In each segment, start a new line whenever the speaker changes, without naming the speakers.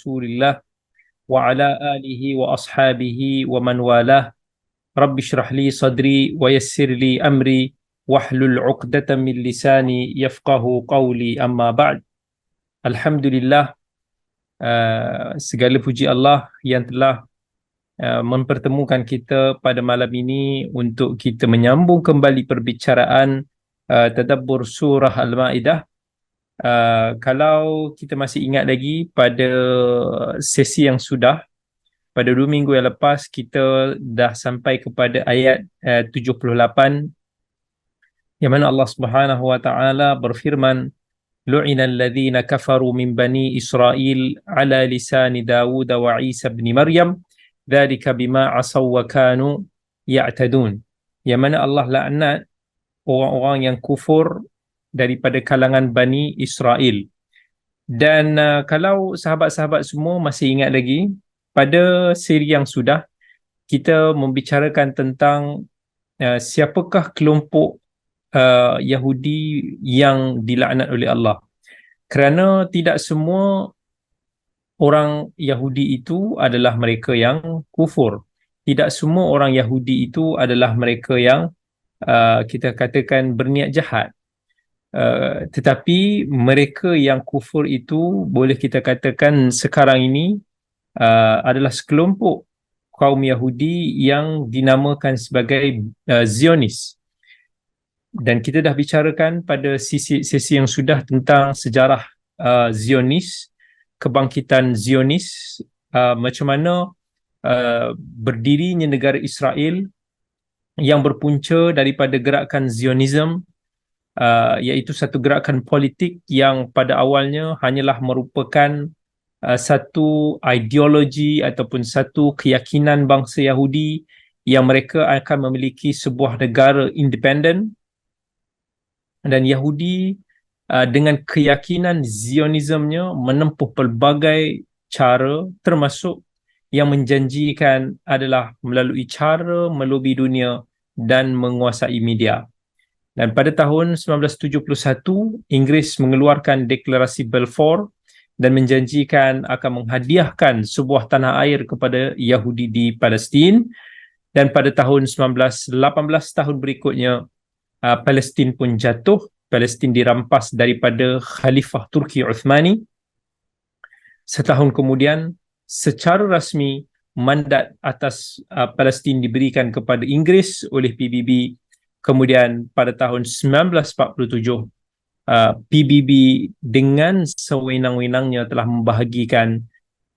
Rasulillah wa ala alihi wa ashabihi wa man walah. Rabbi shrah li sadri wa yassir li amri wahlul 'uqdatam min lisani yafqahu qawli, amma ba'd. Alhamdulillah, segala puji Allah yang telah mempertemukan kita pada malam ini untuk kita menyambung kembali perbicaraan tadabbur surah Al-Ma'idah. Kalau kita masih ingat lagi pada sesi yang sudah, pada 2 minggu yang lepas, kita dah sampai kepada ayat 78, yang mana Allah Subhanahu wa taala berfirman, lu'ina alladhina kafaru min bani Israel ala lisani Dawud wa Isa ibn Maryam dzalika bima asaw wa kanu ya'tadun. Yang mana Allah laknat orang-orang yang kufur daripada kalangan Bani Israel. Dan kalau sahabat-sahabat semua masih ingat lagi, pada siri yang sudah kita membicarakan tentang siapakah kelompok Yahudi yang dilaknat oleh Allah. Kerana tidak semua orang Yahudi itu adalah mereka yang kufur. Tidak semua orang Yahudi itu adalah mereka yang kita katakan berniat jahat. Tetapi mereka yang kufur itu boleh kita katakan sekarang ini adalah sekelompok kaum Yahudi yang dinamakan sebagai Zionis. Dan kita dah bicarakan pada sesi yang sudah tentang sejarah Zionis, kebangkitan Zionis, macam mana berdirinya negara Israel yang berpunca daripada gerakan Zionism, iaitu satu gerakan politik yang pada awalnya hanyalah merupakan satu ideologi ataupun satu keyakinan bangsa Yahudi yang mereka akan memiliki sebuah negara independen. Dan Yahudi dengan keyakinan Zionismnya menempuh pelbagai cara, termasuk yang menjanjikan adalah melalui cara melobi dunia dan menguasai media. Dan pada tahun 1971, Inggeris mengeluarkan deklarasi Balfour dan menjanjikan akan menghadiahkan sebuah tanah air kepada Yahudi di Palestin. Dan pada tahun 1918, tahun berikutnya, Palestin pun jatuh. Palestin dirampas daripada Khalifah Turki Uthmani. Setahun kemudian, secara rasmi, mandat atas Palestin diberikan kepada Inggeris oleh PBB. Kemudian pada tahun 1947, PBB dengan sewenang-wenangnya telah membahagikan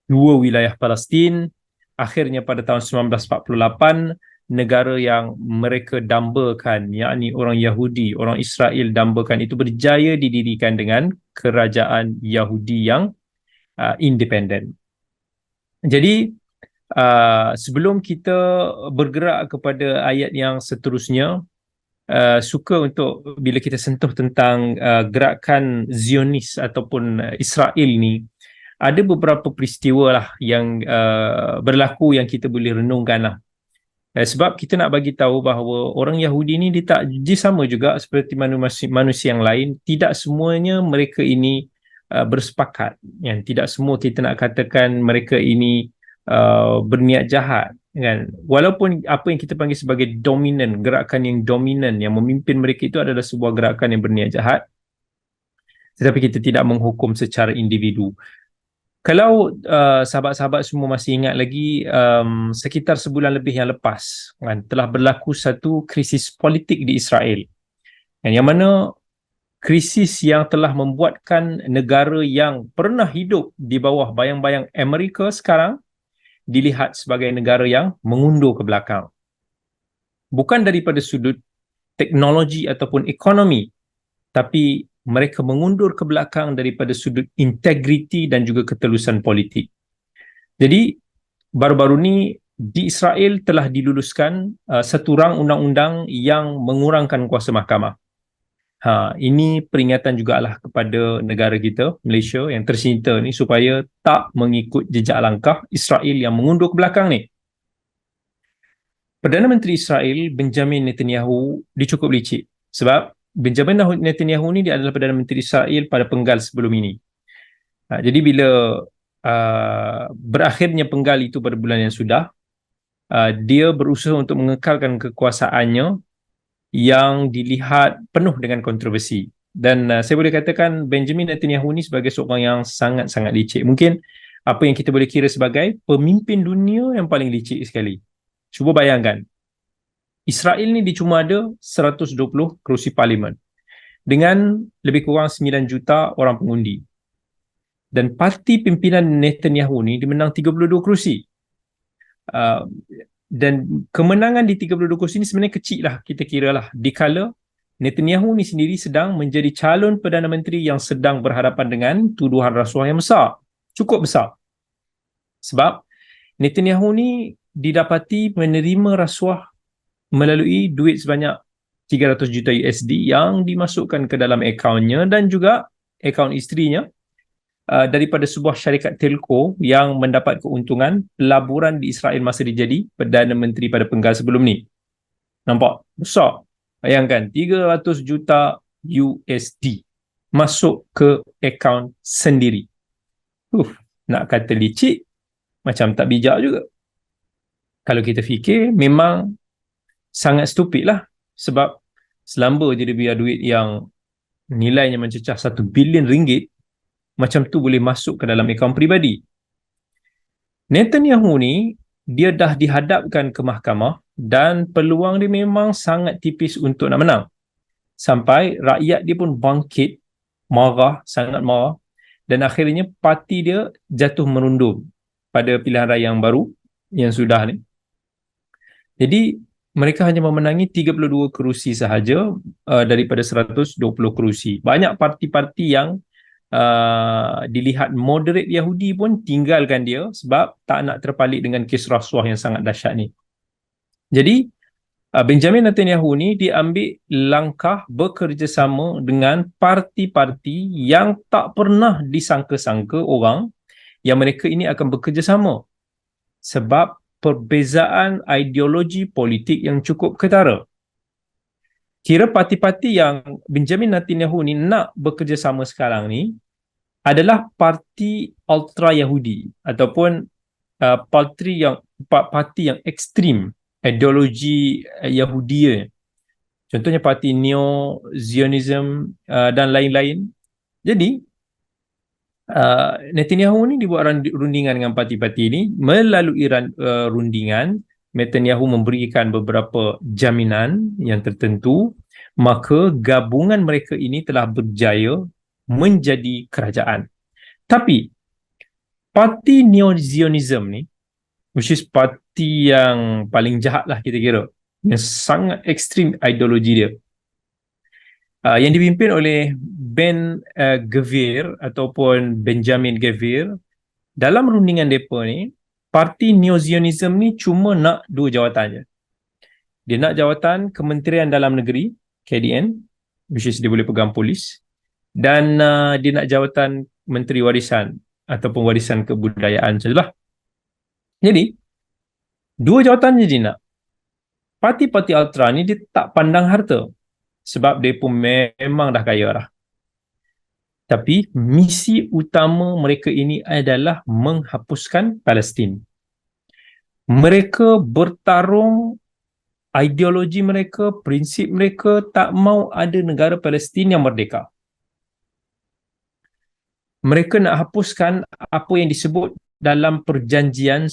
2 wilayah Palestin. Akhirnya pada tahun 1948, negara yang mereka dambakan, yakni orang Yahudi, orang Israel dambakan itu, berjaya didirikan dengan kerajaan Yahudi yang independen. Jadi sebelum kita bergerak kepada ayat yang seterusnya, suka untuk bila kita sentuh tentang gerakan Zionis ataupun Israel ni, ada beberapa peristiwa lah yang berlaku yang kita boleh renungkan lah. Sebab kita nak bagi tahu bahawa orang Yahudi ni dia sama juga seperti manusia yang lain. Tidak semuanya mereka ini bersepakat. Tidak semua kita nak katakan mereka ini berniat jahat. Kan? Walaupun apa yang kita panggil sebagai dominan, gerakan yang dominan yang memimpin mereka itu adalah sebuah gerakan yang berniat jahat, tetapi kita tidak menghukum secara individu. Kalau sahabat-sahabat semua masih ingat lagi, sekitar sebulan lebih yang lepas, kan, telah berlaku satu krisis politik di Israel, yang mana krisis yang telah membuatkan negara yang pernah hidup di bawah bayang-bayang Amerika sekarang dilihat sebagai negara yang mengundur ke belakang. Bukan daripada sudut teknologi ataupun ekonomi, tapi mereka mengundur ke belakang daripada sudut integriti dan juga ketelusan politik. Jadi, baru-baru ni di Israel telah diluluskan satu rang undang-undang yang mengurangkan kuasa mahkamah. Ini peringatan jugalah kepada negara kita, Malaysia yang tercinta ni, supaya tak mengikut jejak langkah Israel yang mengundur ke belakang ni. Perdana Menteri Israel, Benjamin Netanyahu, dia cukup licik. Sebab Benjamin Netanyahu ni dia adalah Perdana Menteri Israel pada penggal sebelum ini. Jadi bila berakhirnya penggal itu pada bulan yang sudah, dia berusaha untuk mengekalkan kekuasaannya yang dilihat penuh dengan kontroversi. Dan saya boleh katakan Benjamin Netanyahu ni sebagai seorang yang sangat-sangat licik. Mungkin apa yang kita boleh kira sebagai pemimpin dunia yang paling licik sekali. Cuba bayangkan, Israel ni dia cuma ada 120 kerusi parlimen dengan lebih kurang 9 juta orang pengundi. Dan parti pimpinan Netanyahu ni dia menang 32 kerusi. Dan kemenangan di 32 kursi ini sebenarnya kecil lah, kita kira lah, dikala Netanyahu ni sendiri sedang menjadi calon Perdana Menteri yang sedang berhadapan dengan tuduhan rasuah yang besar, cukup besar. Sebab Netanyahu ni didapati menerima rasuah melalui duit sebanyak 300 juta USD yang dimasukkan ke dalam akaunnya dan juga akaun isterinya daripada sebuah syarikat telco yang mendapat keuntungan pelaburan di Israel masa dia jadi Perdana Menteri pada penggal sebelum ni. Nampak? Besar. Bayangkan, 300 juta USD masuk ke akaun sendiri. Nak kata licik, macam tak bijak juga. Kalau kita fikir, memang sangat stupid lah. Sebab selamba je dia biar duit yang nilainya mencecah 1 bilion ringgit, macam tu boleh masuk ke dalam akaun peribadi. Netanyahu ni, dia dah dihadapkan ke mahkamah dan peluang dia memang sangat tipis untuk nak menang. Sampai rakyat dia pun bangkit, marah, sangat marah, dan akhirnya parti dia jatuh merundum pada pilihan raya yang baru, yang sudah ni. Jadi, mereka hanya memenangi 32 kerusi sahaja daripada 120 kerusi. Banyak parti-parti yang dilihat moderate Yahudi pun tinggalkan dia sebab tak nak terpalit dengan kes rasuah yang sangat dahsyat ni. Jadi Benjamin Netanyahu ni diambil langkah bekerjasama dengan parti-parti yang tak pernah disangka-sangka orang yang mereka ini akan bekerjasama sebab perbezaan ideologi politik yang cukup ketara. Kira parti-parti yang Benjamin Netanyahu ni nak bekerjasama sekarang ni adalah parti ultra Yahudi ataupun parti yang ekstrim ideologi Yahudi. Contohnya parti Neo-Zionism dan lain-lain. Jadi Netanyahu ni dibuat rundingan dengan parti-parti ini. Melalui rundingan, Netanyahu memberikan beberapa jaminan yang tertentu, maka gabungan mereka ini telah berjaya menjadi kerajaan. Tapi parti Neo-Zionism ni, which is parti yang paling jahat lah kita kira, yang sangat ekstrim ideologi dia, yang dipimpin oleh Ben Gvir ataupun Benjamin Gvir, dalam rundingan mereka ni, parti Neo-Zionism ni cuma nak 2 jawatan je. Dia nak jawatan Kementerian Dalam Negeri, KDN, which is dia boleh pegang polis, dan dia nak jawatan Menteri Warisan ataupun Warisan Kebudayaan sajalah. Jadi, 2 jawatan je dia nak. Parti-parti ultra ni dia tak pandang harta sebab dia pun memang dah kaya dah. Tapi misi utama mereka ini adalah menghapuskan Palestin. Mereka bertarung, ideologi mereka, prinsip mereka tak mau ada negara Palestin yang merdeka. Mereka nak hapuskan apa yang disebut dalam perjanjian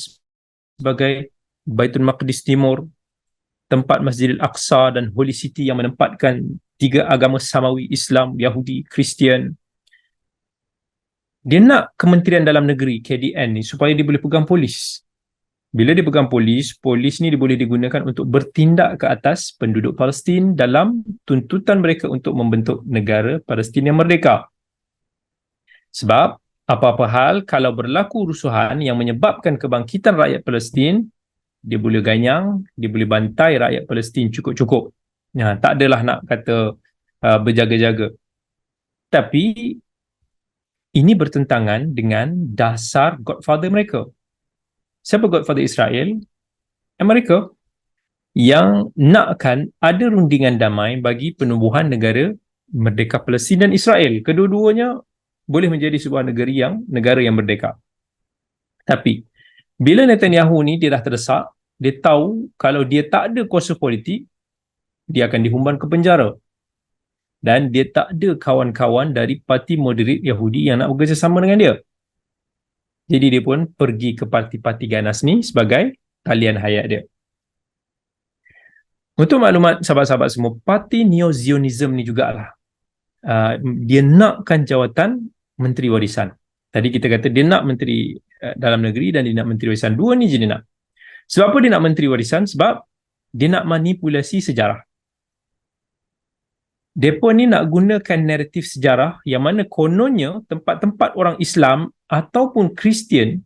sebagai Baitul Maqdis Timur, tempat Masjidil Aqsa dan Holy City yang menempatkan 3 agama samawi, Islam, Yahudi, Kristian. Dia nak Kementerian Dalam Negeri, KDN ni, supaya dia boleh pegang polis. Bila dia pegang polis, polis ni dia boleh digunakan untuk bertindak ke atas penduduk Palestin dalam tuntutan mereka untuk membentuk negara Palestin yang merdeka. Sebab apa-apa hal kalau berlaku rusuhan yang menyebabkan kebangkitan rakyat Palestin, dia boleh ganyang, dia boleh bantai rakyat Palestin cukup-cukup. Tak adalah nak kata berjaga-jaga. Tapi ini bertentangan dengan dasar Godfather mereka. Siapa Godfather Israel? Amerika, yang nakkan ada rundingan damai bagi penubuhan negara merdeka Palestin dan Israel. Kedua-duanya boleh menjadi sebuah negara yang merdeka. Tapi bila Netanyahu ni dia dah terdesak, dia tahu kalau dia tak ada kuasa politik, dia akan dihumban ke penjara. Dan dia tak ada kawan-kawan dari parti moderate Yahudi yang nak bekerjasama dengan dia. Jadi dia pun pergi ke parti-parti ganas ni sebagai talian hayat dia. Untuk maklumat sahabat-sahabat semua, parti Neo-Zionism ni jugalah dia nakkan jawatan Menteri Warisan. Tadi kita kata dia nak Menteri Dalam Negeri dan dia nak Menteri Warisan. Dua ni je dia nak. Sebab apa dia nak Menteri Warisan? Sebab dia nak manipulasi sejarah. Mereka ni nak gunakan naratif sejarah yang mana kononnya tempat-tempat orang Islam ataupun Kristian,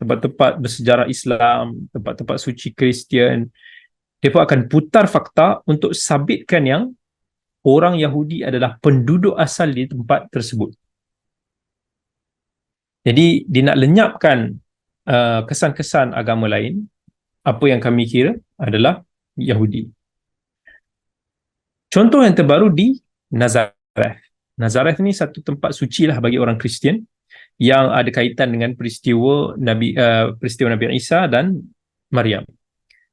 tempat-tempat bersejarah Islam, tempat-tempat suci Kristian, mereka akan putar fakta untuk sabitkan yang orang Yahudi adalah penduduk asal di tempat tersebut. Jadi dia nak lenyapkan kesan-kesan agama lain. Apa yang kami kira adalah Yahudi. Contoh yang terbaru di Nazareth. Nazareth ni satu tempat suci lah bagi orang Kristian yang ada kaitan dengan peristiwa Nabi Isa dan Maryam.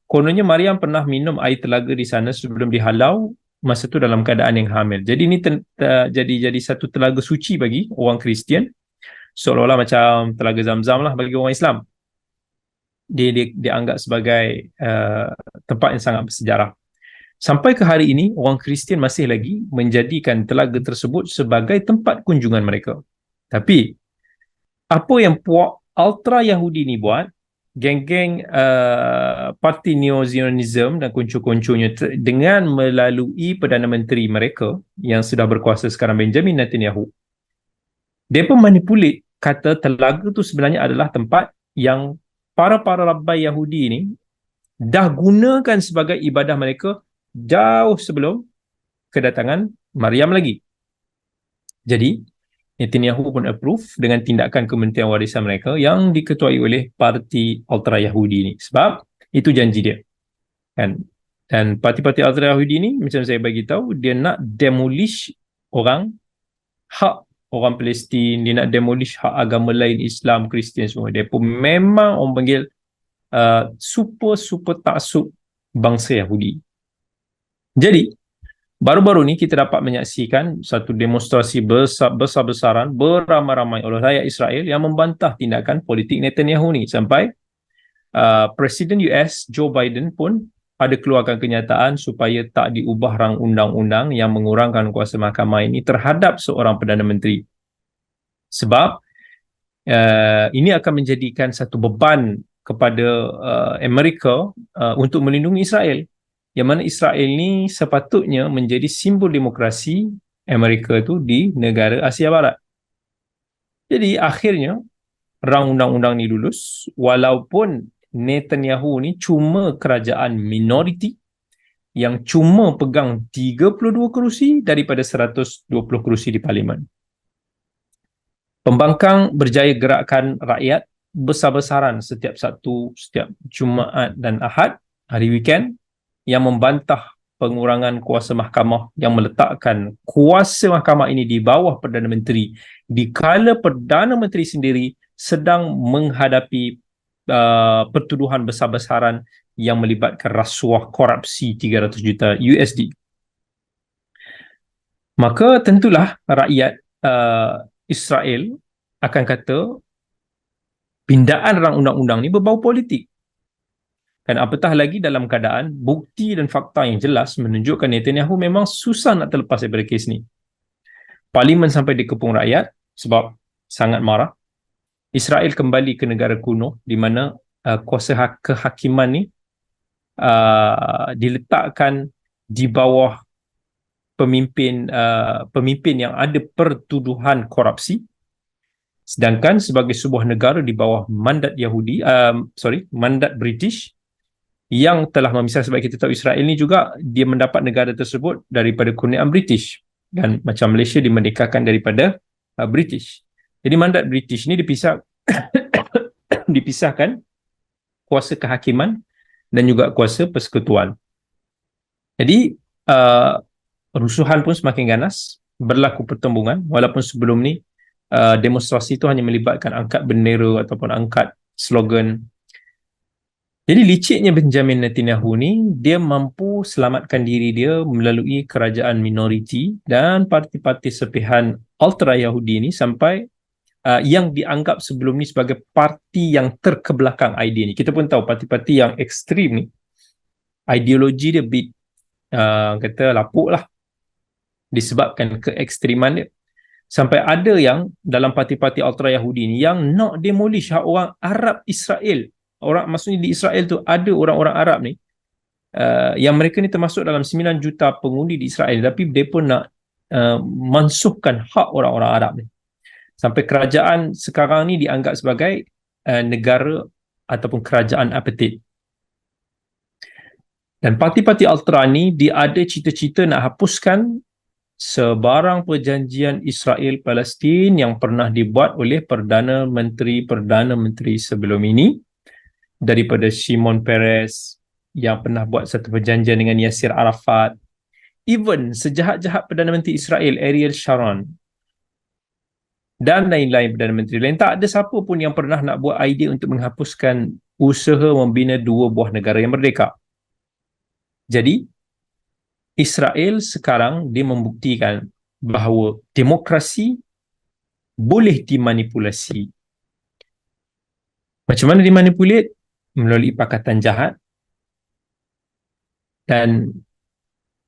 Kononnya Maryam pernah minum air telaga di sana sebelum dihalau masa tu dalam keadaan yang hamil. Jadi ini jadi satu telaga suci bagi orang Kristian, seolah-olah macam telaga Zam-Zam lah bagi orang Islam. Dia anggap sebagai tempat yang sangat bersejarah. Sampai ke hari ini, orang Kristian masih lagi menjadikan telaga tersebut sebagai tempat kunjungan mereka. Tapi, apa yang puak ultra Yahudi ni buat, geng-geng parti Neo-Zionism dan kuncu-kuncunya dengan melalui Perdana Menteri mereka yang sudah berkuasa sekarang, Benjamin Netanyahu, dia pun manipulate kata telaga tu sebenarnya adalah tempat yang para rabbai Yahudi ni dah gunakan sebagai ibadah mereka jauh sebelum kedatangan Maryam lagi. Jadi, Netanyahu pun approve dengan tindakan Kementerian Warisan mereka yang diketuai oleh parti ultra Yahudi ni. Sebab itu janji dia. Kan? Dan parti-parti ultra Yahudi ni, macam saya bagi tahu, dia nak demolish hak orang Palestin, dia nak demolish hak agama lain, Islam, Kristian semua. Dia pun memang orang panggil super taksub bangsa Yahudi. Jadi, baru-baru ni kita dapat menyaksikan satu demonstrasi besar-besaran beramai-ramai oleh rakyat Israel yang membantah tindakan politik Netanyahu ni. Sampai Presiden US Joe Biden pun ada keluarkan kenyataan supaya tak diubah rang undang-undang yang mengurangkan kuasa mahkamah ini terhadap seorang Perdana Menteri. Sebab ini akan menjadikan satu beban kepada Amerika untuk melindungi Israel. Yang mana Israel ni sepatutnya menjadi simbol demokrasi Amerika tu di negara Asia Barat. Jadi akhirnya rang undang-undang ni lulus walaupun Netanyahu ni cuma kerajaan minoriti yang cuma pegang 32 kerusi daripada 120 kerusi di parlimen. Pembangkang berjaya gerakkan rakyat besar-besaran setiap Jumaat dan Ahad, hari weekend, yang membantah pengurangan kuasa mahkamah yang meletakkan kuasa mahkamah ini di bawah Perdana Menteri dikala Perdana Menteri sendiri sedang menghadapi pertuduhan besar-besaran yang melibatkan rasuah korupsi 300 juta USD. Maka tentulah rakyat Israel akan kata pindaan rang undang-undang ni berbau politik. Dan apatah lagi dalam keadaan bukti dan fakta yang jelas menunjukkan Netanyahu memang susah nak terlepas daripada kes ni. Parlimen sampai dikepung rakyat sebab sangat marah. Israel kembali ke negara kuno di mana kuasa kehakiman ni diletakkan di bawah pemimpin yang ada pertuduhan korupsi, sedangkan sebagai sebuah negara di bawah mandat mandat British yang telah memisah. Sebab kita tahu Israel ni juga dia mendapat negara tersebut daripada kurniaan British, kan, macam Malaysia dimerdekakan daripada British. Jadi mandat British ni dipisahkan kuasa kehakiman dan juga kuasa persekutuan. Jadi rusuhan pun semakin ganas, berlaku pertembungan, walaupun sebelum ni demonstrasi itu hanya melibatkan angkat bendera ataupun angkat slogan. Jadi liciknya Benjamin Netanyahu ni, dia mampu selamatkan diri dia melalui kerajaan minoriti dan parti-parti sepihan ultra Yahudi ni sampai yang dianggap sebelum ni sebagai parti yang terkebelakang idea ni. Kita pun tahu parti-parti yang ekstrim ni, ideologi dia kata lapuk lah, disebabkan keekstriman dia. Sampai ada yang dalam parti-parti ultra Yahudi ni yang nak demolish hak orang Arab Israel. Orang, maksudnya di Israel tu ada orang-orang Arab ni, yang mereka ni termasuk dalam 9 juta pengundi di Israel, tapi dia pun nak mansuhkan hak orang-orang Arab ni. Sampai kerajaan sekarang ni dianggap sebagai negara ataupun kerajaan apartheid. Dan parti-parti ultra ni, dia ada cita-cita nak hapuskan sebarang perjanjian Israel Palestin yang pernah dibuat oleh Perdana Menteri sebelum ini, daripada Shimon Peres yang pernah buat satu perjanjian dengan Yasir Arafat, even sejahat-jahat Perdana Menteri Israel Ariel Sharon dan lain-lain Perdana Menteri lain, tak ada siapa pun yang pernah nak buat idea untuk menghapuskan usaha membina dua buah negara yang merdeka. Jadi Israel sekarang dia membuktikan bahawa demokrasi boleh dimanipulasi. Macam mana dimanipulate? Melalui pakatan jahat. Dan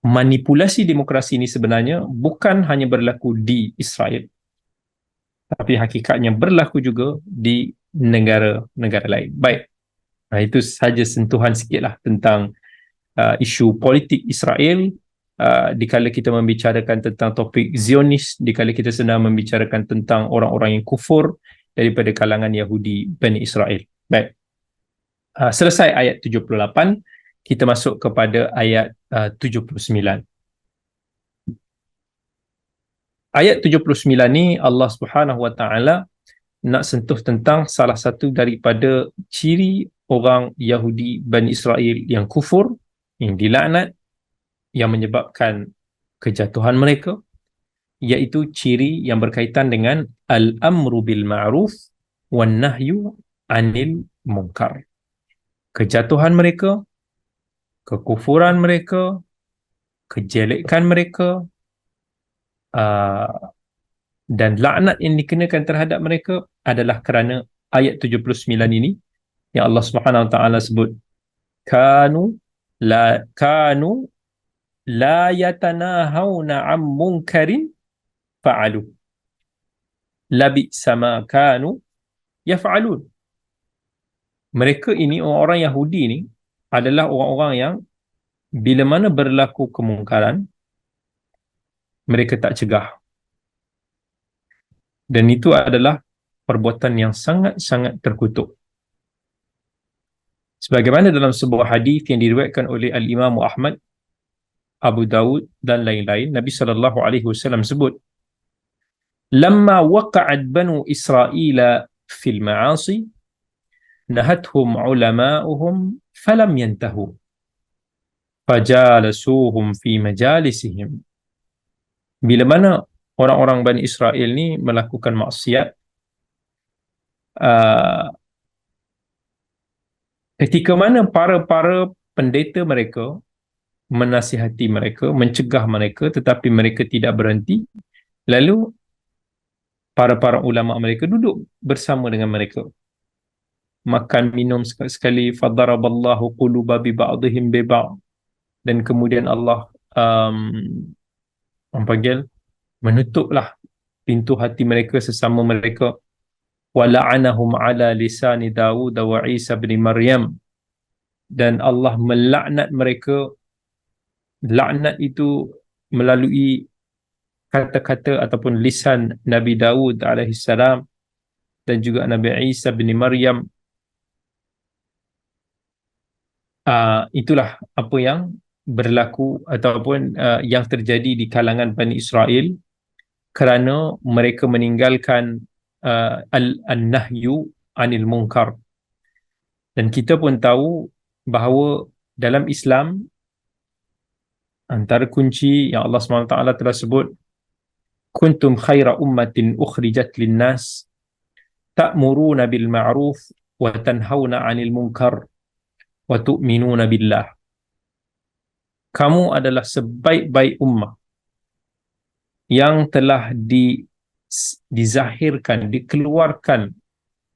manipulasi demokrasi ini sebenarnya bukan hanya berlaku di Israel, tapi hakikatnya berlaku juga di negara-negara lain. Baik, itu sahaja sentuhan sikitlah tentang isu politik Israel, dikala kita membicarakan tentang topik Zionis, dikala kita sedang membicarakan tentang orang-orang yang kufur daripada kalangan Yahudi Bani Israel. Baik, selesai ayat 78, kita masuk kepada ayat 79. Ayat 79 ni Allah Subhanahu Wa Taala nak sentuh tentang salah satu daripada ciri orang Yahudi Bani Israel yang kufur, yang dilaknat, yang menyebabkan kejatuhan mereka, iaitu ciri yang berkaitan dengan al-amru bil ma'ruf wan nahyu anil munkar. Kejatuhan mereka, kekufuran mereka, kejelekan mereka, dan laknat yang dikenakan terhadap mereka adalah kerana ayat 79 ini yang Allah Subhanahu Wa Taala sebut kanu la yatanahawna am munkarin fa'alu labi sama kanu yaf'alun. Mereka ini, orang-orang Yahudi ni, adalah orang-orang yang bila mana berlaku kemungkaran, mereka tak cegah. Dan itu adalah perbuatan yang sangat-sangat terkutuk. Sebagaimana dalam sebuah hadis yang diriwayatkan oleh Al-Imam Ahmad, Abu Dawud dan lain-lain, Nabi SAW sebut, "Lamma waqa'at banu Israila fil ma'asi, nahathum ulama'uhum falam yantahu, fajalasuhum fi majalisihim." Bila mana orang-orang Bani Israel ni melakukan maksiat, ketika mana para pendeta mereka menasihati mereka, mencegah mereka, tetapi mereka tidak berhenti, lalu para ulama mereka duduk bersama dengan mereka, makan minum sekali-sekali, fadaraballahu quluba bi ba'dihim bi ba'd, dan kemudian Allah menutuplah pintu hati mereka sesama mereka, wala'anahum ala lisani Dawud wa Isa bin Maryam, dan Allah melaknat mereka. Laknat itu melalui kata-kata ataupun lisan Nabi Dawud alaihissalam dan juga Nabi Isa bin Maryam. Itulah apa yang berlaku ataupun yang terjadi di kalangan Bani Israel kerana mereka meninggalkan an-nahyu anil munkar. Dan kita pun tahu bahawa dalam Islam, antara kunci yang Allah SWT telah sebut, kuntum khaira ummatin ukhrijat linnas ta'muruna bil ma'ruf wa tanhauna 'anil munkar wa tu'minuna billah. Kamu adalah sebaik-baik ummah yang telah dizahirkan, dikeluarkan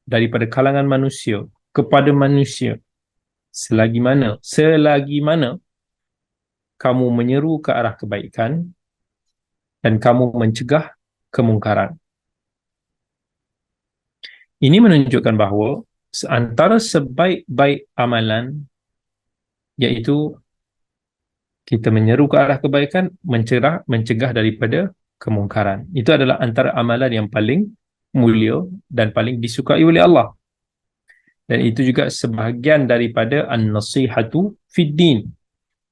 daripada kalangan manusia kepada manusia selagi mana kamu menyeru ke arah kebaikan dan kamu mencegah kemungkaran. Ini menunjukkan bahawa antara sebaik-baik amalan iaitu kita menyeru ke arah kebaikan, mencegah daripada kemungkaran. Itu adalah antara amalan yang paling mulia dan paling disukai oleh Allah. Dan itu juga sebahagian daripada an-nasihatu fid din,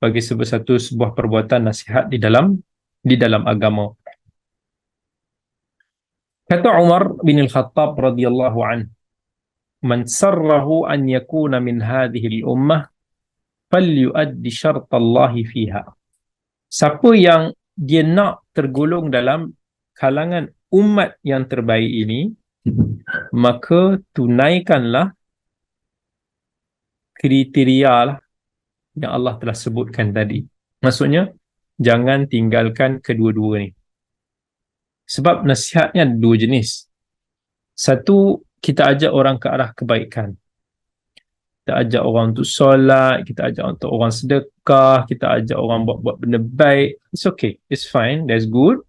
bagi sebuah perbuatan nasihat di dalam agama. Kata Umar bin Al-Khattab radhiyallahu anhu, "Man sarrahu an yakuna min hadhihi al-ummah falyuaddi syartallahi fiha." Siapa yang dia nak tergolong dalam kalangan umat yang terbaik ini, maka tunaikanlah kriteria lah yang Allah telah sebutkan tadi. Maksudnya, jangan tinggalkan kedua-dua ni. Sebab nasihatnya ada dua jenis. Satu, kita ajak orang ke arah kebaikan. Kita ajak orang untuk solat, kita ajak untuk orang sedekah, kita ajak orang buat benda baik. It's okay, it's fine, that's good.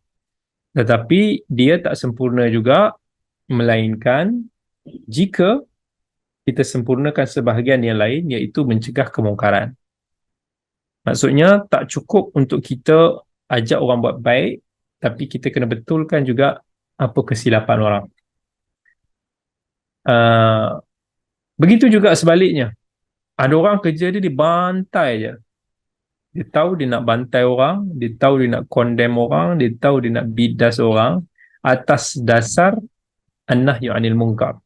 Tetapi dia tak sempurna juga, melainkan jika kita sempurnakan sebahagian yang lain, iaitu mencegah kemungkaran. Maksudnya tak cukup untuk kita ajak orang buat baik, tapi kita kena betulkan juga apa kesilapan orang. Begitu juga sebaliknya. Ada orang kerja dia dibantai je. Dia tahu dia nak bantai orang, dia tahu dia nak condemn orang, dia tahu dia nak bidas orang atas dasar an-nahyu 'anil munkar.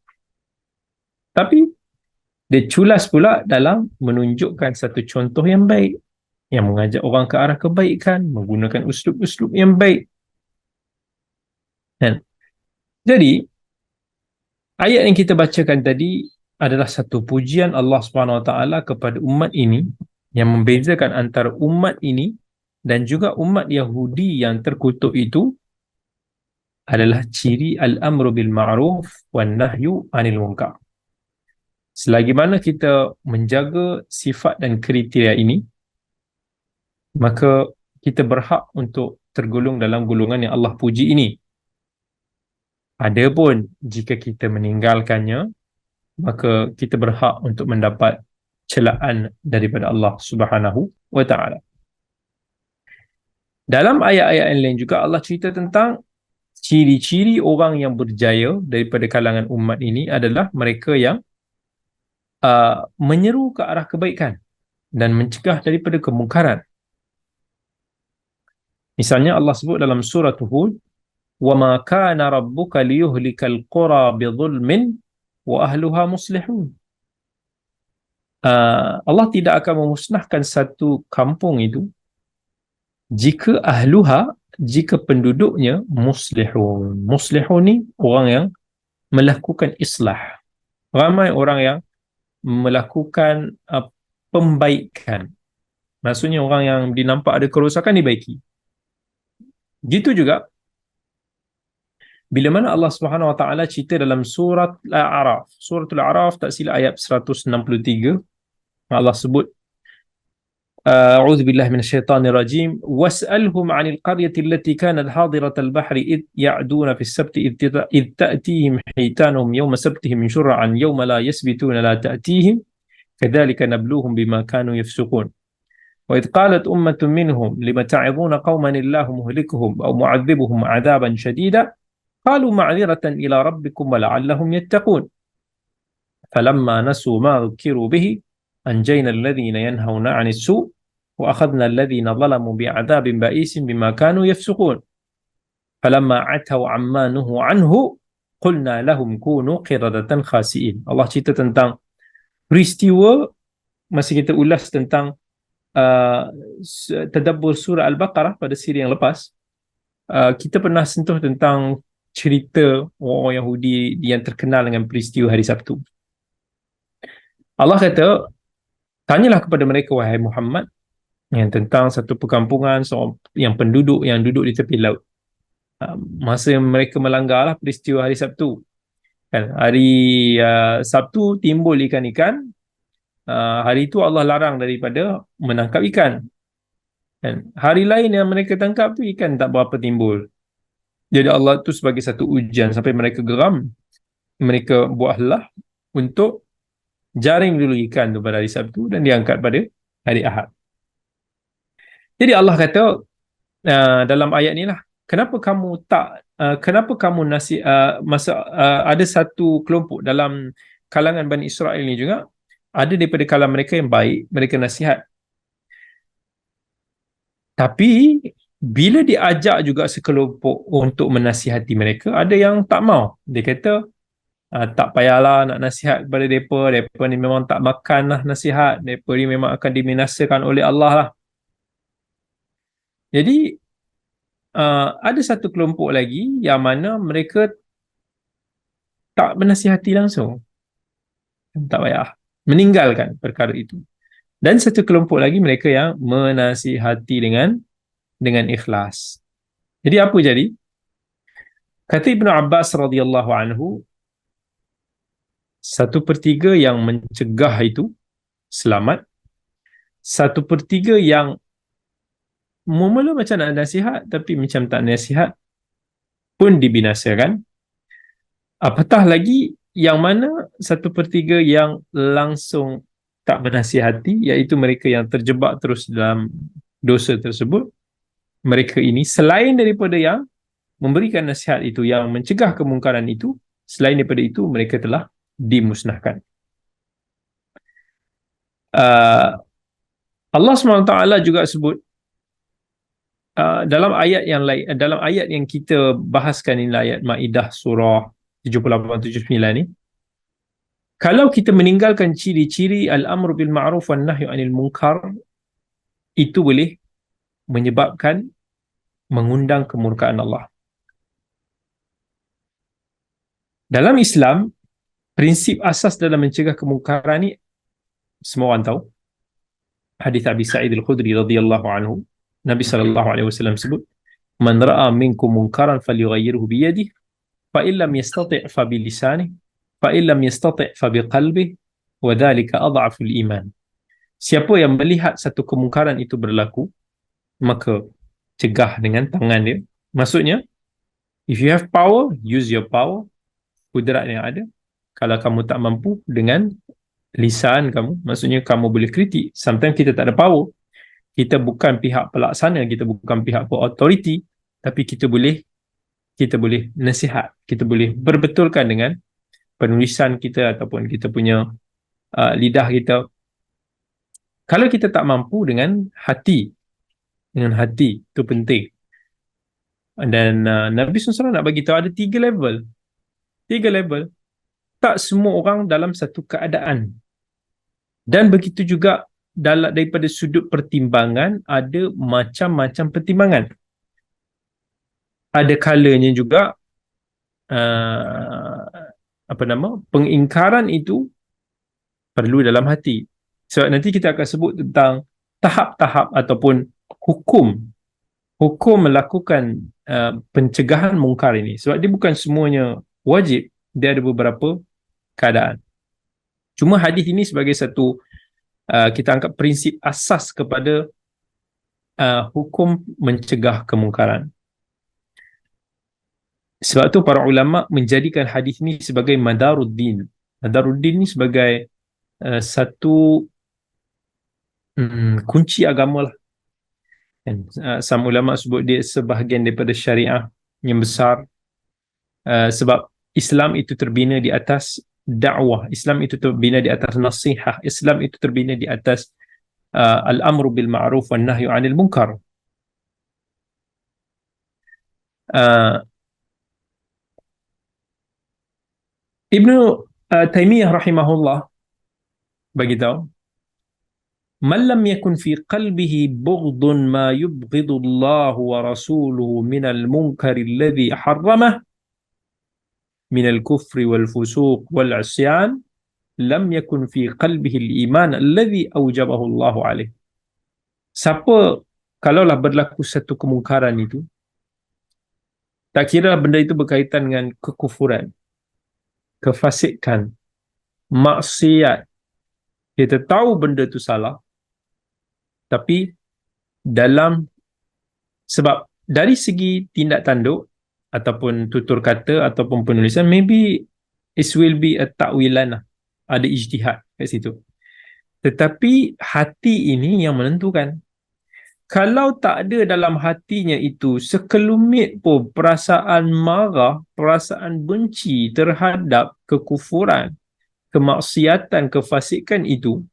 Tapi dia culas pula dalam menunjukkan satu contoh yang baik, yang mengajak orang ke arah kebaikan, menggunakan uslub-uslub yang baik. Dan jadi ayat yang kita bacakan tadi adalah satu pujian Allah SWT kepada umat ini, yang membezakan antara umat ini dan juga umat Yahudi yang terkutuk itu adalah ciri al-amru bil ma'ruf wan nahyu 'anil munkar. Selagi mana kita menjaga sifat dan kriteria ini, maka kita berhak untuk tergolong dalam golongan yang Allah puji ini. Adapun jika kita meninggalkannya, maka kita berhak untuk mendapat celaan daripada Allah Subhanahu wa taala. Dalam ayat-ayat yang lain juga Allah cerita tentang ciri-ciri orang yang berjaya daripada kalangan umat ini adalah mereka yang menyeru ke arah kebaikan dan mencegah daripada kemungkaran. Misalnya Allah sebut dalam surah Hud, وَمَا كَانَ رَبُّكَ لِيُهْلِكَ الْقُرَى بِظُلْمٍ وَأَهْلُهَا مُصْلِحُونَ. Allah tidak akan memusnahkan satu kampung itu jika jika penduduknya muslihun. Muslihun ni orang yang melakukan islah. Ramai orang yang melakukan pembaikan. Maksudnya orang yang dinampak ada kerosakan dibaiki. Gitu juga bila mana Allah Subhanahu Wa Taala cerita dalam surat Al-A'raf. Suratul A'raf tak silap ayat 163. Allah sebut, A'udzu billahi minasyaitonir rajim, was'alhum 'anil qaryati allati kanat hadiratal bahri id ya'duna fis sabti id ta'tihim hitanuhum yawma sabtihim shur'an yawma la yasbituna la ta'tihim kadzalika nabluhum bima kanu yafsukun. Wa id qalat ummatun minhum lima ta'idhuna qauman illahu muhlikuhum aw mu'adzibuhum 'adzaban shadida qalu ma'dziratan ila rabbikum wa la'allahum yattaqun. Falamma nasu ma dhukiru bihi anjayna alladhina yanhauna 'anis su' wa akhadna alladhina zalamu bi'adzabin ba'isin bima kanu yafsukun. Falamma 'ataw 'amma nuhu 'anhu qulna lahum kunu qiradatan khasi'in. Allah cerita tentang peristiwa masa kita ulas tentang tadabbur surah Al-Baqarah pada siri yang lepas. Kita pernah sentuh tentang cerita orang Yahudi yang terkenal dengan peristiwa hari Sabtu. Allah kata, tanyalah kepada mereka wahai Muhammad yang tentang satu perkampungan yang penduduk yang duduk di tepi laut. Masa mereka melanggarlah peristiwa hari Sabtu. Kan? Hari Sabtu timbul ikan-ikan. Hari itu Allah larang daripada menangkap ikan. Dan hari lain yang mereka tangkap tu ikan tak berapa timbul. Jadi Allah tu sebagai satu ujian sampai mereka geram. Mereka buatlah untuk jaring dulu ikan tu pada hari Sabtu dan diangkat pada hari Ahad. Jadi Allah kata dalam ayat ni lah, kenapa kamu ada satu kelompok dalam kalangan Bani Israel ni juga, ada daripada kalangan mereka yang baik, mereka nasihat. Tapi bila diajak juga sekelompok untuk menasihati mereka, ada yang tak mau. Dia kata, tak payahlah nak nasihat kepada mereka. Mereka ni memang tak makan lah nasihat. Mereka ni memang akan dibinasakan oleh Allah lah. Jadi, ada satu kelompok lagi yang mana mereka tak menasihati langsung. Tak payah. Meninggalkan perkara itu. Dan satu kelompok lagi mereka yang menasihati dengan ikhlas. Jadi apa jadi? Kata Ibnu Abbas radhiyallahu anhu, 1/3 yang mencegah itu selamat, 1/3 yang mula macam nak nasihat tapi macam tak nasihat pun dibinasakan. Apatah lagi yang mana 1/3 yang langsung tak bernasihati, iaitu mereka yang terjebak terus dalam dosa tersebut. Mereka ini selain daripada yang memberikan nasihat itu, yang mencegah kemungkaran itu, selain daripada itu mereka telah dimusnahkan. Allah SWT juga sebut dalam ayat yang lain, dalam ayat yang kita bahaskan ini, ayat Maidah surah 78-79 ni, kalau kita meninggalkan ciri-ciri al-amru bil ma'ruf wan nahyu anil munkar, itu boleh menyebabkan mengundang kemurkaan Allah. Dalam Islam, prinsip asas dalam mencegah kemungkaran ni semua orang tahu. Hadis Abi Sa'id Al-Khudri radhiyallahu anhu, Nabi sallallahu alaihi wasallam sebut, "Man ra'a minkum munkaran falyughayyirhu bi yadihi, fa in lam yastati' fa bi lisanihi, fa in lam yastati' fa bi qalbihi, wa dhalika adhaful iman." Siapa yang melihat satu kemungkaran itu berlaku, maka cegah dengan tangan dia. Maksudnya, if you have power, use your power, kudrat yang ada. Kalau kamu tak mampu, dengan lisan kamu, maksudnya kamu boleh kritik. Sometimes kita tak ada power. Kita bukan pihak pelaksana, kita bukan pihak authority, tapi kita boleh nasihat, kita boleh berbetulkan dengan penulisan kita ataupun kita punya lidah kita. Kalau kita tak mampu, dengan hati itu penting. Dan Nabi SAW nak bagi tahu ada 3 level. Tak semua orang dalam satu keadaan. Dan begitu juga daripada sudut pertimbangan, ada macam-macam pertimbangan. Ada kalanya juga pengingkaran itu perlu dalam hati. Sebab nanti kita akan sebut tentang tahap-tahap ataupun hukum melakukan pencegahan mungkar ini. Sebab dia bukan semuanya wajib, dia ada beberapa keadaan. Cuma hadis ini sebagai satu kita anggap prinsip asas kepada hukum mencegah kemungkaran. Sebab tu para ulama menjadikan hadis ini sebagai madaruddin. Madaruddin ni sebagai satu kunci agama lah. Dan sama ulama sebut dia sebahagian daripada syariah yang besar. Sebab Islam itu terbina di atas dakwah, Islam itu terbina di atas nasihat, Islam itu terbina di atas al-amru bil ma'ruf wan nahyu 'anil munkar. Ibnu Taimiyah rahimahullah bagi tahu, man lam yakun fi qalbihi bughdun ma yubghidu Allah wa rasuluhu min al-munkar alladhi harramah min al-kufri wal fusuq wal 'isyan, lam yakun fi qalbihi al-iman alladhi awjabahu Allah alaih. Siapa, kalaulah berlaku satu kemungkaran itu, tak kira benda itu berkaitan dengan kekufuran, kefasikan, maksiat, kita tahu benda itu salah, tapi dalam, sebab dari segi tindak tanduk ataupun tutur kata ataupun penulisan, maybe it will be a takwilan lah. Ada ijtihad kat situ. Tetapi hati ini yang menentukan. Kalau tak ada dalam hatinya itu sekelumit pun perasaan marah, perasaan benci terhadap kekufuran, kemaksiatan, kefasikan itu,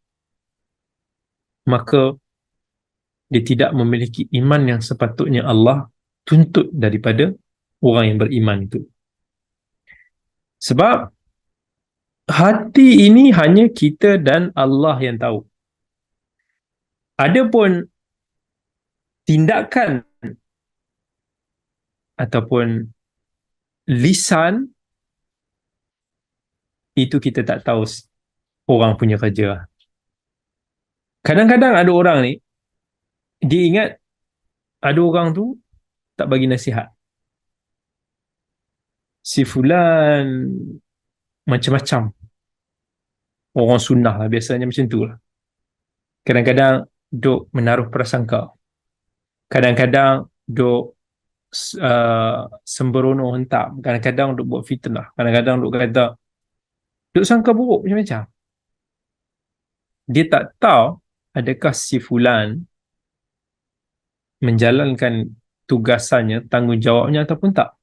maka dia tidak memiliki iman yang sepatutnya Allah tuntut daripada orang yang beriman itu. Sebab hati ini hanya kita dan Allah yang tahu. Adapun tindakan ataupun lisan, itu kita tak tahu orang punya kerja. Kadang-kadang ada orang ni, dia ingat ada orang tu tak bagi nasihat. Si fulan macam-macam. Orang sunnah lah, biasanya macam tu lah. Kadang-kadang duk menaruh prasangka. Kadang-kadang duk sembrono hentak. Kadang-kadang duk buat fitnah. Kadang-kadang duk kata, duk sangka buruk macam-macam. Dia tak tahu adakah si fulan menjalankan tugasannya, tanggungjawabnya ataupun tak.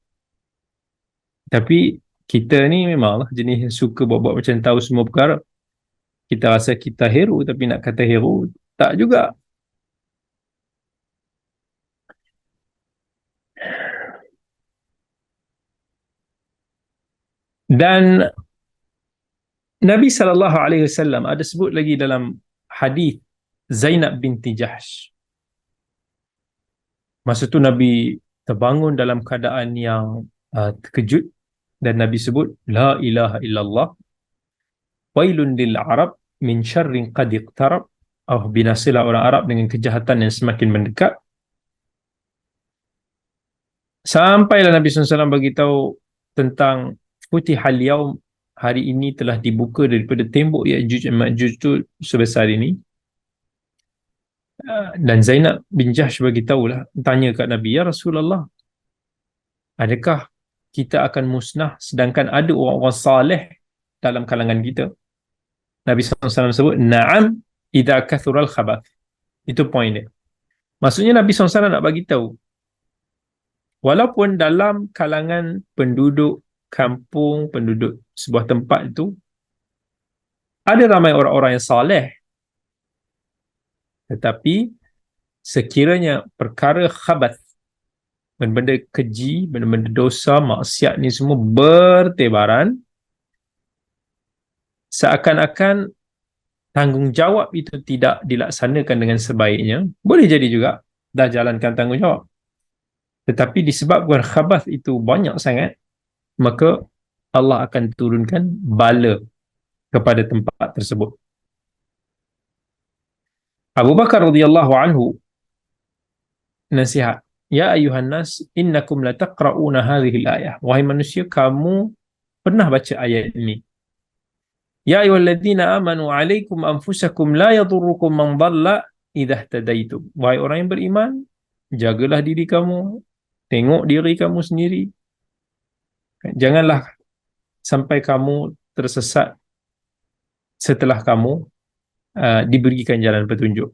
Tapi kita ni memanglah jenis yang suka buat-buat macam tahu semua perkara. Kita rasa kita hero, tapi nak kata hero, tak juga. Dan Nabi SAW ada sebut lagi dalam hadis Zainab binti Jahsh. Masa tu Nabi terbangun dalam keadaan yang terkejut, dan Nabi sebut la ilaha illallah wailun lil arab min syarrin qad iqtarab. Binasilah orang Arab dengan kejahatan yang semakin mendekat. Sampailah Nabi SAW bagi tahu tentang futihal yaum, hari ini telah dibuka daripada tembok Ya'juj dan Ma'juj tu sebesar ini. Dan Zainab bin Jahsh bagi tahulah, tanya kat Nabi, ya Rasulullah, adakah kita akan musnah sedangkan ada orang-orang saleh dalam kalangan kita? Nabi SAW sebut, na'am idza kathural khabath. Itu poin dia. Maksudnya Nabi SAW nak bagi tahu, walaupun dalam kalangan penduduk kampung, penduduk sebuah tempat itu, ada ramai orang-orang yang saleh, tetapi sekiranya perkara khabath, benda-benda keji, benda-benda dosa, maksiat ni semua bertebaran, seakan-akan tanggungjawab itu tidak dilaksanakan dengan sebaiknya. Boleh jadi juga dah jalankan tanggungjawab, tetapi disebabkan khabath itu banyak sangat, maka Allah akan turunkan bala kepada tempat tersebut. Abu Bakar radhiyallahu anhu nasihat, ya ayuhan nas innakum lataqra'una hadhihi al-ayah. Wahai manusia, kamu pernah baca ayat ini. Ya ayyuhalladzina amanu 'alaikum anfusakum la yadurrukum man dhalla idza ihtadaitum. Wahai orang yang beriman, jagalah diri kamu, tengok diri kamu sendiri. Janganlah sampai kamu tersesat setelah kamu diberikan jalan petunjuk.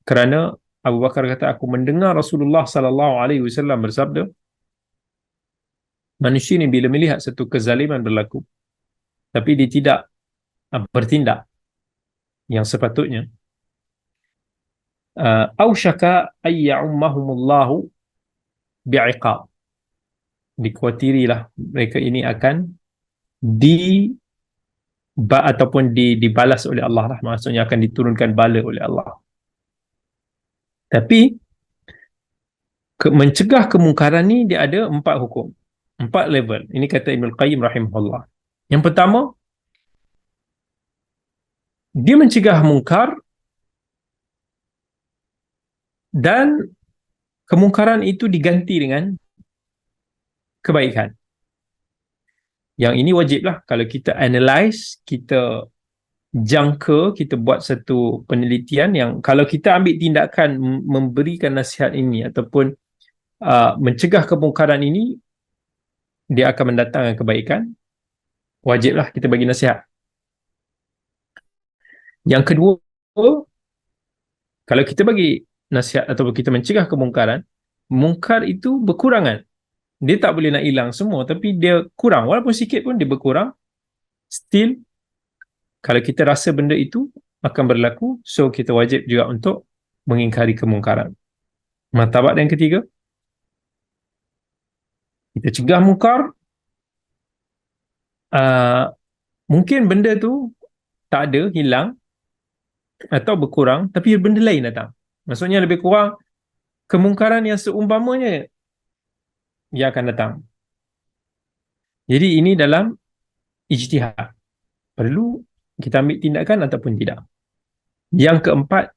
Kerana Abu Bakar kata, aku mendengar Rasulullah sallallahu alaihi wasallam bersabda, manusia ni bila melihat satu kezaliman berlaku, tapi dia tidak bertindak yang sepatutnya, ausyaka ay ya'ummahumullahu bi'iqab. Dikuatirilah mereka ini akan ataupun dibalas oleh Allah lah, maksudnya akan diturunkan bala oleh Allah. Tapi mencegah kemungkaran ni dia ada 4 hukum, 4 level. Ini kata Ibn Qayyim rahimahullah. Yang pertama, Dia mencegah mungkar dan kemungkaran itu diganti dengan kebaikan. Yang ini wajiblah kalau kita analyze, kita jangka, kita buat satu penelitian yang kalau kita ambil tindakan memberikan nasihat ini ataupun mencegah kemungkaran ini, dia akan mendatangkan kebaikan, wajiblah kita bagi nasihat. Yang kedua, kalau kita bagi nasihat ataupun kita mencegah kemungkaran, mungkar itu berkurangan. Dia tak boleh nak hilang semua, tapi dia kurang. Walaupun sikit pun dia berkurang. Still, kalau kita rasa benda itu akan berlaku, so kita wajib juga untuk mengingkari kemungkaran. Martabat yang ketiga, kita cegah mungkar. Mungkin benda tu tak ada, hilang atau berkurang, tapi benda lain datang. Maksudnya lebih kurang kemungkaran yang seumpamanya yang akan datang. Jadi ini dalam ijtihad. Perlu kita ambil tindakan ataupun tidak. Yang keempat,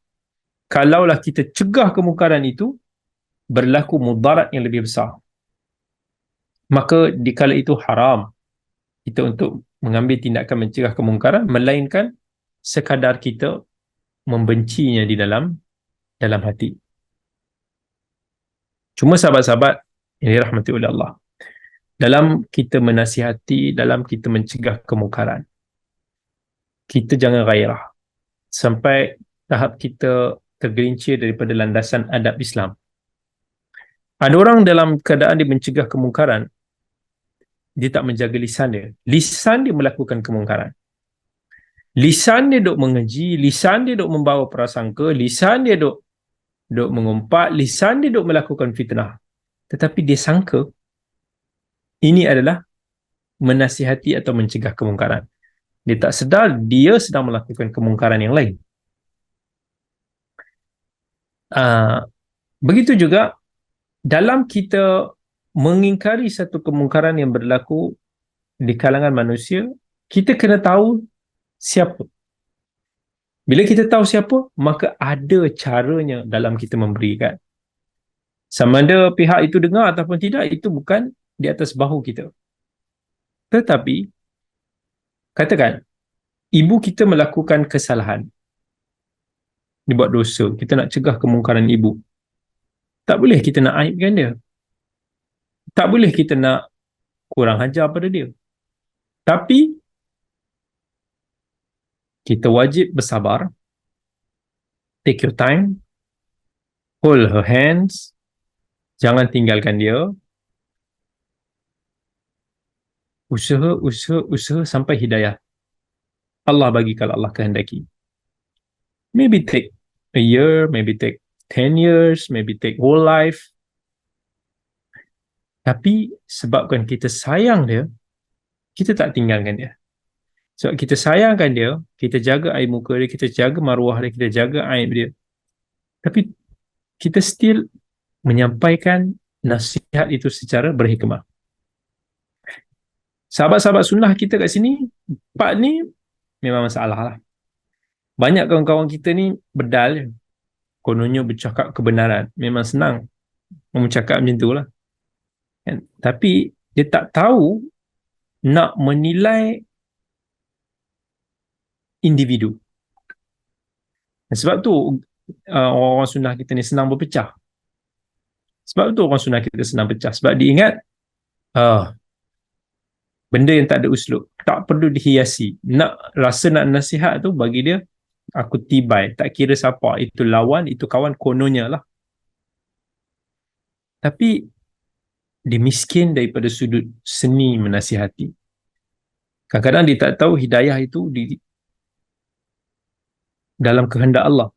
kalaulah kita cegah kemungkaran itu, berlaku mudarat yang lebih besar, maka dikala itu haram kita untuk mengambil tindakan mencegah kemungkaran, melainkan sekadar kita membencinya di dalam hati. Cuma sahabat-sahabat yang dirahmati oleh Allah, dalam kita menasihati, dalam kita mencegah kemungkaran, kita jangan gairah sampai tahap kita tergelincir daripada landasan adab Islam. Ada orang dalam keadaan dia mencegah kemungkaran, dia tak menjaga lisan dia. Lisan dia melakukan kemungkaran. Lisan dia duk mengeji, lisan dia duk membawa prasangka, lisan dia duk mengumpat, lisan dia duk melakukan fitnah. Tetapi dia sangka ini adalah menasihati atau mencegah kemungkaran. Dia tak sedar dia sedang melakukan kemungkaran yang lain. Begitu juga dalam kita mengingkari satu kemungkaran yang berlaku di kalangan manusia, kita kena tahu siapa. Bila kita tahu siapa, maka ada caranya dalam kita memberikan. Sama ada pihak itu dengar ataupun tidak, itu bukan di atas bahu kita. Tetapi, katakan, ibu kita melakukan kesalahan. Dia buat dosa. Kita nak cegah kemungkaran ibu. Tak boleh kita nak aibkan dia. Tak boleh kita nak kurang ajar pada dia. Tapi, kita wajib bersabar. Take your time. Hold her hands. Jangan tinggalkan dia. Usaha sampai hidayah Allah bagi kalau Allah kehendaki. Maybe take a year, maybe take 10 years, maybe take whole life. Tapi sebabkan kita sayang dia, kita tak tinggalkan dia. Sebab kita sayangkan dia, kita jaga air muka dia, kita jaga maruah dia, kita jaga aib dia. Tapi kita still menyampaikan nasihat itu secara berhikmah. Sahabat-sahabat sunnah kita kat sini, part ni memang masalah lah. Banyak kawan-kawan kita ni bedal je. Kononnya bercakap kebenaran. Memang senang bercakap macam tu lah. Kan? Tapi dia tak tahu nak menilai individu. Dan sebab tu orang-orang sunnah kita ni senang berpecah. Sebab tu orang sunnah kita senang pecah. Sebab dia ingat benda yang tak ada uslub, tak perlu dihiasi. Rasa nak nasihat tu bagi dia, aku tibai, tak kira siapa, itu lawan, itu kawan, kononnya lah. Tapi dia miskin daripada sudut seni menasihati. Kadang-kadang dia tak tahu hidayah itu dalam kehendak Allah.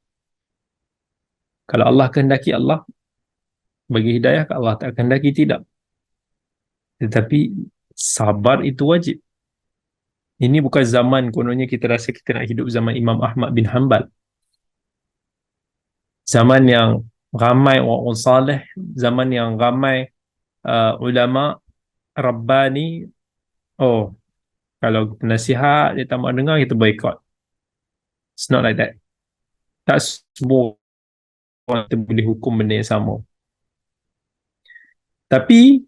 Kalau Allah kehendaki, Allah bagi hidayah, kalau Allah tak kehendaki, tidak. Tetapi sabar itu wajib. Ini bukan zaman kononnya kita rasa kita nak hidup zaman Imam Ahmad bin Hanbal. Zaman yang ramai orang saleh, zaman yang ramai ulama Rabbani. Kalau kita nasihat dia tak mau dengar, kita boycott. It's not like that. Tak semua orang kita boleh hukum benda yang sama. Tapi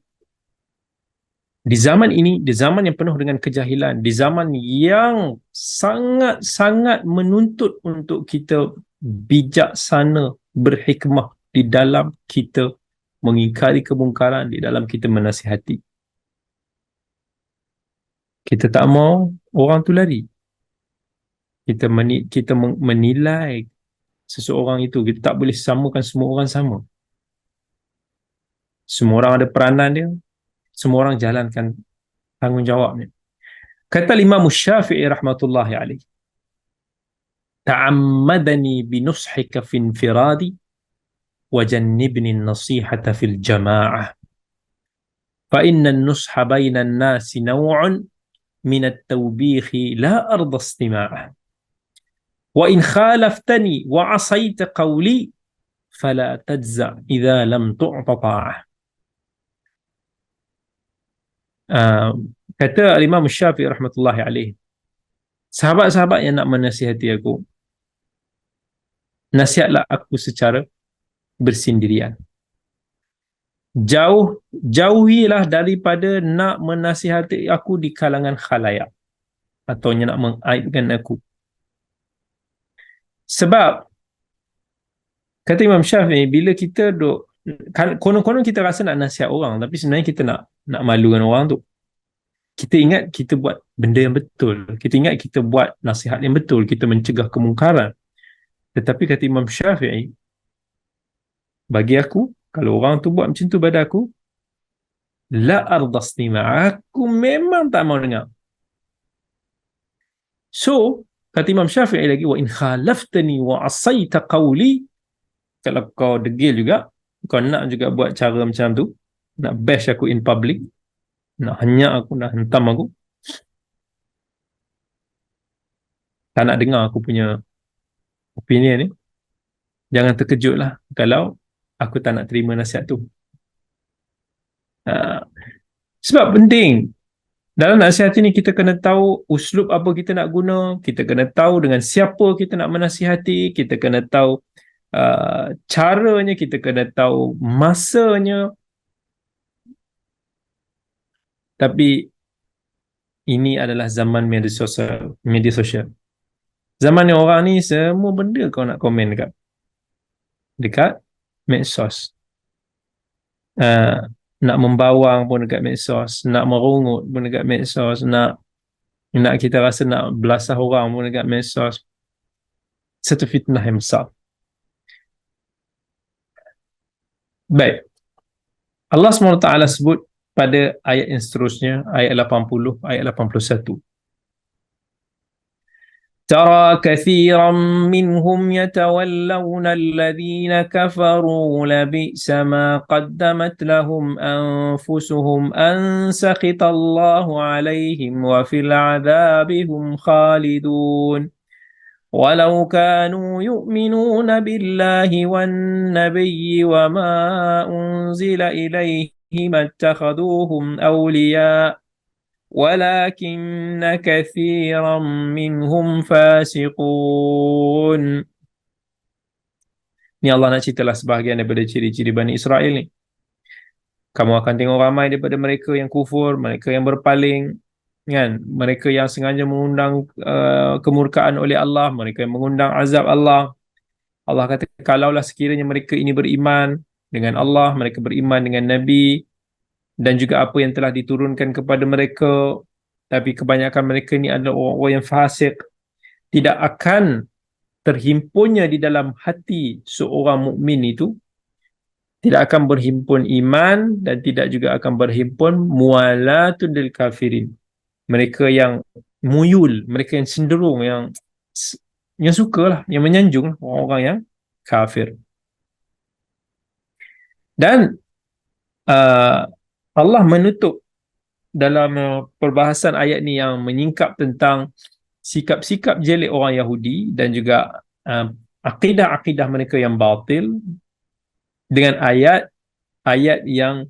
di zaman ini, di zaman yang penuh dengan kejahilan, di zaman yang sangat-sangat menuntut untuk kita bijaksana, berhikmah di dalam kita mengingkari kemungkaran, di dalam kita menasihati. Kita tak mau orang tu lari. Kita menilai seseorang itu. Kita tak boleh samakan semua orang sama. Semua orang ada peranan dia. Semua orang jalankan tanggungjawabnya. Kata Imam Syafi'i rahmatullahi alaih, ta'ammadani binushika fi infiradi wajannibni nasihata fil jama'ah fa inna nusha baina nasi naw'un min at-tawbihi la arda istima'ah wa in khalaftani wa asayta qawli fala tajza' idza lam tu'ta ta'ah. Kata Imam Syafi'i rahmatullahi alaih, sahabat-sahabat yang nak menasihati aku, nasihatlah aku secara bersendirian. Jauhilah daripada nak menasihati aku di kalangan khalayak, atau nak mengaibkan aku. Sebab kata Imam Syafi'i, bila kita konon-konon kita rasa nak nasihat orang, tapi sebenarnya kita nak malukan orang tu. Kita ingat kita buat benda yang betul, kita ingat kita buat nasihat yang betul, kita mencegah kemungkaran. Tetapi kata Imam Syafi'i, bagi aku, kalau orang tu buat macam tu pada aku, la ardasnima, aku memang tak mau dengar. So, kata Imam Syafi'i lagi, wa in khalaftani wa asayta qawli, kalau kau degil juga, kau nak juga buat cara macam tu, nak bash aku in public, nak hanyak aku, nak hentam aku, tak nak dengar aku punya opinion ni, jangan terkejutlah kalau aku tak nak terima nasihat tu. Sebab penting dalam nasihat ini, kita kena tahu uslub apa kita nak guna, kita kena tahu dengan siapa kita nak menasihati, kita kena tahu caranya, kita kena tahu masanya. Tapi ini adalah zaman media sosial. Zaman ni orang ni semua benda kau nak komen dekat medsos. Nak membawang pun dekat medsos, nak merungut pun dekat medsos, nak kita rasa nak belasah orang pun dekat medsos. Satu fitnah yang besar. Baik, Allah SWT sebut pada ayat yang seterusnya, ayat 80, ayat 81. ترى كثيرا منهم يتولون الذين كفروا لبئس ما قدمت لهم أنفسهم أن سخط الله عليهم وفي العذاب هم خالدون ولو كانوا يؤمنون بالله والنبي وما أنزل إليه ما اتخذوهم أولياء ولكن كثيرا منهم فاسقون. Ni Allah nak ceritalah sebahagian daripada ciri-ciri Bani Israel ni. Kamu akan tengok ramai daripada mereka yang kufur, mereka yang berpaling, kan? Mereka yang sengaja mengundang kemurkaan oleh Allah, mereka yang mengundang azab Allah. Allah kata, kalaulah sekiranya mereka ini beriman dengan Allah, mereka beriman dengan Nabi, dan juga apa yang telah diturunkan kepada mereka, tapi kebanyakan mereka ni adalah orang yang fasik, tidak akan terhimpunnya di dalam hati seorang mukmin itu, tidak akan berhimpun iman, dan tidak juga akan berhimpun mualatun lil kafirin, mereka yang muyul, mereka yang cenderung, yang sukalah, yang menyanjung orang-orang yang kafir. Dan Allah menutup dalam perbahasan ayat ni yang menyingkap tentang sikap-sikap jelek orang Yahudi dan juga akidah-akidah mereka yang batil dengan ayat yang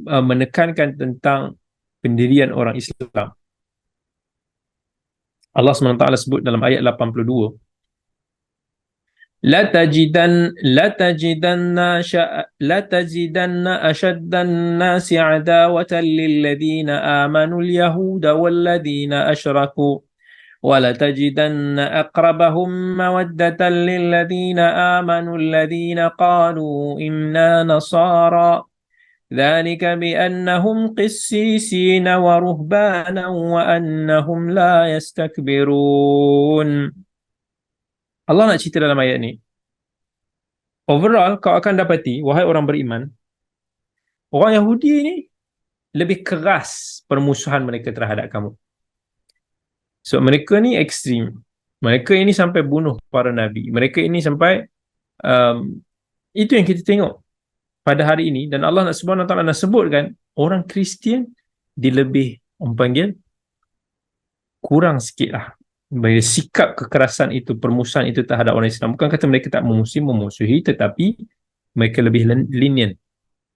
menekankan tentang pendirian orang Islam. Allah SWT sebut dalam ayat 82, لتجدن أشد الناس عداوة للذين آمنوا اليهود والذين أشركوا ولتجدن أقربهم مودة للذين آمنوا الذين قالوا إنا نصارى ذلك بأنهم قسيسين ورهبانا وأنهم لا يستكبرون. Allah nak cerita dalam ayat ni, overall kau akan dapati, wahai orang beriman, orang Yahudi ni lebih keras permusuhan mereka terhadap kamu. So mereka ni ekstrim. Mereka ini sampai bunuh para nabi. Mereka ini sampai itu yang kita tengok pada hari ini. Dan Allah Subhanahu Wa Taala nak sebutkan orang Kristian dia lebih, orang panggil, kurang sikit lah bagi sikap kekerasan itu, permusuhan itu terhadap orang Islam. Bukan kata mereka tak memusuhi, tetapi mereka lebih lenient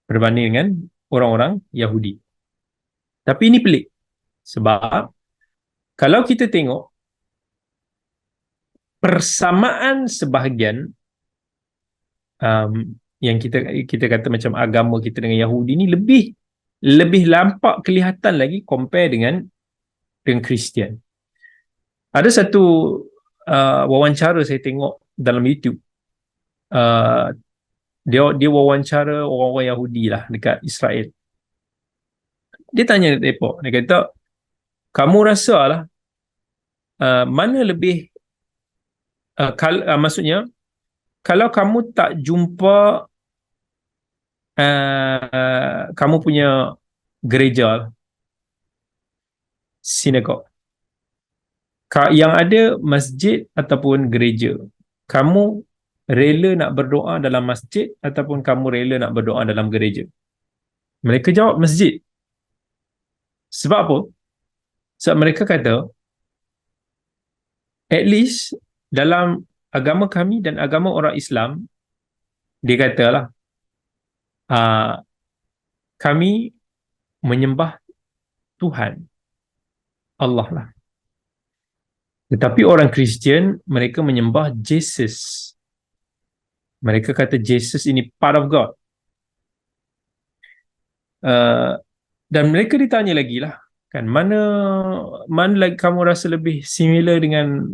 berbanding dengan orang-orang Yahudi. Tapi ini pelik, sebab kalau kita tengok persamaan sebahagian yang kita kata macam agama kita dengan Yahudi ni lebih lampak kelihatan lagi compare dengan Kristian. Ada satu wawancara saya tengok dalam YouTube. Dia wawancara orang-orang Yahudi lah dekat Israel. Dia tanya mereka, dia kata, kamu rasa lah mana lebih maksudnya kalau kamu tak jumpa kamu punya gereja, sinagog, yang ada masjid ataupun gereja, kamu rela nak berdoa dalam masjid ataupun kamu rela nak berdoa dalam gereja? Mereka jawab masjid. Sebab apa? Sebab mereka kata, at least dalam agama kami dan agama orang Islam, dia katalah, kami menyembah Tuhan, Allah lah. Tetapi orang Kristian, mereka menyembah Jesus. Mereka kata Jesus ini part of God. Dan mereka ditanya lagi lah, kan, mana lagi kamu rasa lebih similar dengan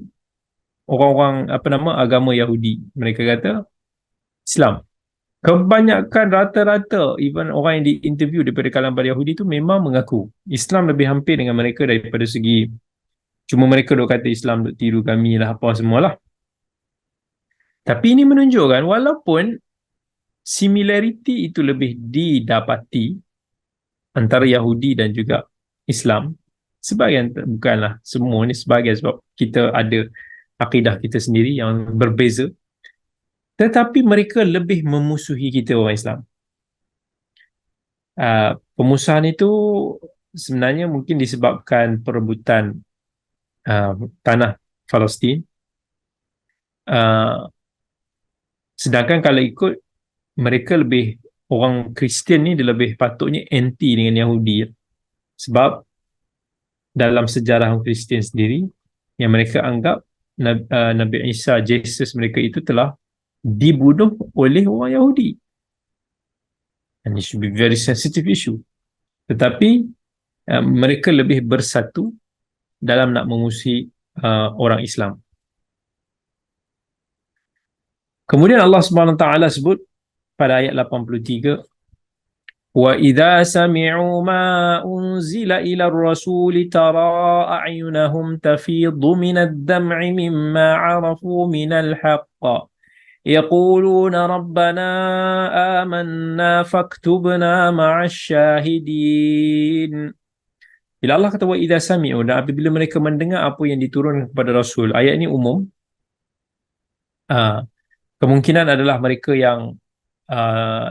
orang-orang agama Yahudi? Mereka kata Islam. Kebanyakan rata-rata even orang yang diinterview daripada kalangan Yahudi tu memang mengaku Islam lebih hampir dengan mereka daripada segi, cuma mereka duk kata Islam duk tiru kami lah, apa semualah. Tapi ini menunjukkan walaupun similarity itu lebih didapati antara Yahudi dan juga Islam, sebahagian, bukanlah semua ni, sebahagian sebab kita ada akidah kita sendiri yang berbeza, tetapi mereka lebih memusuhi kita orang Islam. Pemusuhan itu sebenarnya mungkin disebabkan perebutan tanah Palestin. Sedangkan kalau ikut mereka, lebih orang Kristian ni dia lebih patutnya anti dengan Yahudi, sebab dalam sejarah orang Kristian sendiri yang mereka anggap Nabi Isa, Jesus mereka itu telah dibunuh oleh orang Yahudi, and it should be very sensitive issue. Tetapi mereka lebih bersatu dalam nak memusuhi orang Islam. Kemudian Allah Subhanahu Wa Taala sebut pada ayat 83, wa idza sami'u ma unzila ila ar-rasul tara a'yunahum tafidhu min ad-dam'i mimma 'arafu min al-haqq yaquluna rabbana amanna faktubna ma'asy syahidin. Bila Allah kata wa idza sami'u, dan apabila mereka mendengar apa yang diturunkan kepada Rasul, ayat ini umum. Kemungkinan adalah mereka yang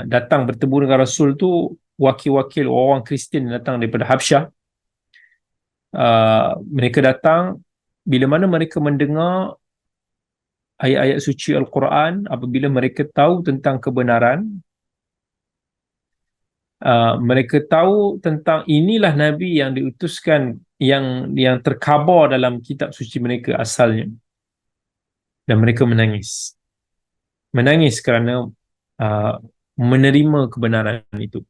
datang bertemu dengan Rasul tu wakil-wakil orang Kristian yang datang daripada Habsyah. Mereka datang bila mana mereka mendengar ayat-ayat suci Al-Quran, apabila mereka tahu tentang kebenaran, mereka tahu tentang inilah Nabi yang diutuskan yang terkhabar dalam kitab suci mereka asalnya, dan mereka menangis kerana uh, menerima kebenaran itu.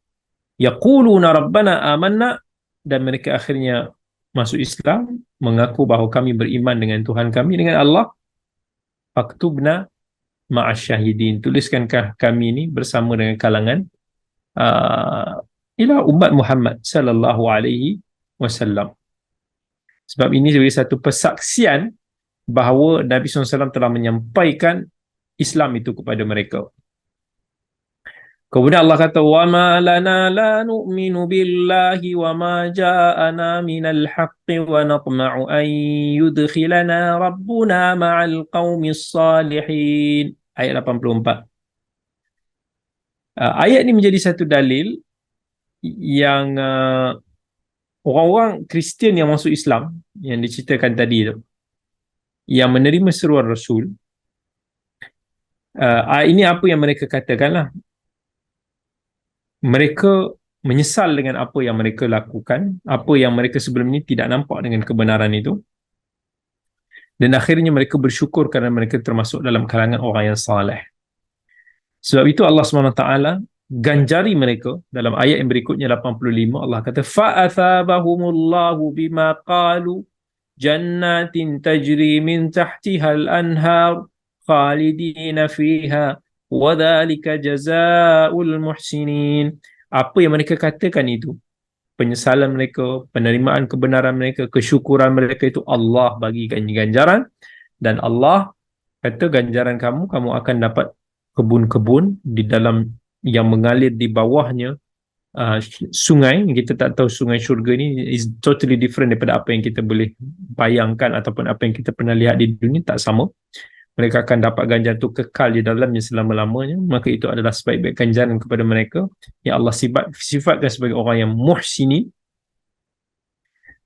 Yaquluna rabbana amanna, dan mereka akhirnya masuk Islam, mengaku bahawa kami beriman dengan Tuhan kami, dengan Allah. Faktubna ma'asyahidin, tuliskankah kami ini bersama dengan kalangan ialah umat Muhammad sallallahu alaihi wasallam. Sebab ini sebagai satu persaksian bahawa Nabi SAW telah menyampaikan Islam itu kepada mereka. Kemudian Allah kata, wa ma lana la nu'minu billahi wa ma ja'ana minal haqqi wa natma'u an yudkhilana rabbuna ma'al qaumis salihin. Ayat 84. Ayat ini menjadi satu dalil yang orang-orang Kristian yang masuk Islam, yang diceritakan tadi tu, yang menerima seruan Rasul, ini apa yang mereka katakanlah. Mereka menyesal dengan apa yang mereka lakukan, apa yang mereka sebelum ini tidak nampak dengan kebenaran itu, dan akhirnya mereka bersyukur kerana mereka termasuk dalam kalangan orang yang saleh. Sebab itu Allah SWT ganjari mereka dalam ayat yang berikutnya 85. Allah kata, fa'athabahumullahu bima qalu jannatin tajri min tahtihal anhar khalidina fiha wa dhalika jazaa'ul muhsinin. Apa yang mereka katakan itu, penyesalan mereka, penerimaan kebenaran mereka, kesyukuran mereka, itu Allah bagi ganjaran. Dan Allah kata, ganjaran kamu akan dapat kebun-kebun di dalam yang mengalir di bawahnya sungai. Kita tak tahu sungai syurga ni is totally different daripada apa yang kita boleh bayangkan ataupun apa yang kita pernah lihat di dunia, tak sama. Mereka akan dapat ganjaran itu kekal di dalamnya selama-lamanya. Maka itu adalah sebaik-baik ganjaran kepada mereka yang Allah sifatkan sebagai orang yang muhsini.